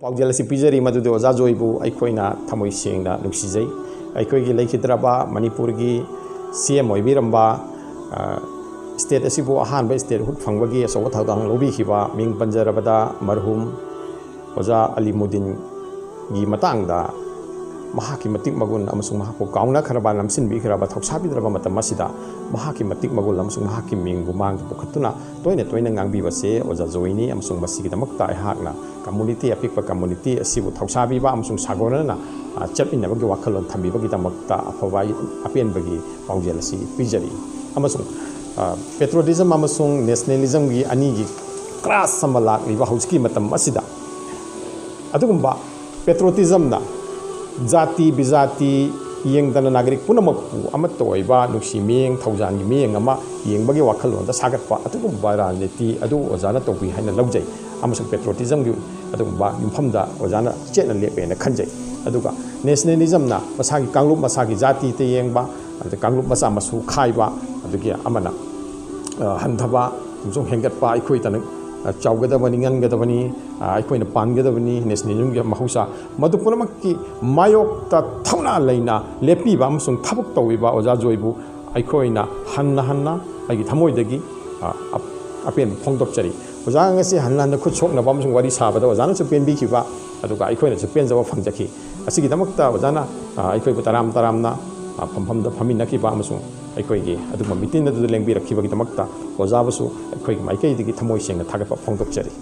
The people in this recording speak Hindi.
पाउजेल असी पिजरी मदुदे ओजा जोइबु अइखोइना थमोइ सेंना नुक्सिजै अइखोइगी लेखिद्रबा मणिपुर की सीएम ओइबिरंबा स्टेट असिबु अहानबा स्टेट हुट फंगबगी असौब थौदांग लौबिखिबा मिंग पंजरबदा मरहुम ओजा अलीमुद्दीन गी मतांगदा महाकी मतिक मगुन अमसुंग महाको काउना खरबा लमसिनबी खरबा थौसाबिद्रबा मतम असिदा महाकी मतिक मगुन अमसुंग महाकी मिंग बुमांग पुखतुना तोइने तोइने ngangbibase ओजा जोइनी अमसुंग मसिगिदमक्ता अहाकना कम्युनिटी अपिकपा कम्युनिटी असिबु थौसाबिबा अमसुंग सागोरना चटमिनबगी वाखलोन थम्बिबगिदमक्ता अफवा अपेनबगी पाउजेल असि पिजरी अमसुंग पेट्रोलिज्म अमसुंग नेशनलिज्म की अनिगी क्रास सम लाक्लिबा हौजकी मतम असिदा अदुगुंबा पेट्रोटिज्म जाति बिजाति येंगदना नागरिक पुनमकपु अमत्तो ओइबा नुक्सी मियेंग थौजानगी मियेंग अमा येंगबगी वाखलोन सागतपा अदुगुंबा राजनीति अदु ओजाना तौबी हाइना लौजै अमसुंग पेट्रोटिज्म की अदुगुंबा युमफमदा ओजाना चेतना लेपेना खंजै अदुगा नेशनलिज्म ना मसागी कांगलुप मसागी जाति ते येंगबा अदु कांगलुप मसा मसु खाइबा अदुगी अमना हंधबा अमसुंग हेंगतपा अइखोइ तन चाउगदबनी nganggadabani अइखोइना पानगदबनी नेशनलिज्म की महौसा मदु पुनमक्की मायोक्ता थौना लेना लेपीबा अमसुंग थबक तौइबा ओजा जोइबु अइखोइना हन्ना हन्ना अइगी थमोइदगी अपेन फोंदोकचरी ओजा ngasi हन्ना हन्ना खुद सोकनबा अमसुंग वारी साबदा ओजाना सु पेनबिखिबा अदुगा अइखोइना सु पेनजबा फंगजखि असिगी दमक्ता ओजाना अइखोइबु तराम तरामना फमफमदा फमिनखिबा अमसुंग अइखोइगी अदुमा मिटिन अदु लेंबिरखिबगी दमक्ता ओजाबसु अइखोइगी माइकैदगी थमोइ सेंना थागतपा फोंदोकचरी।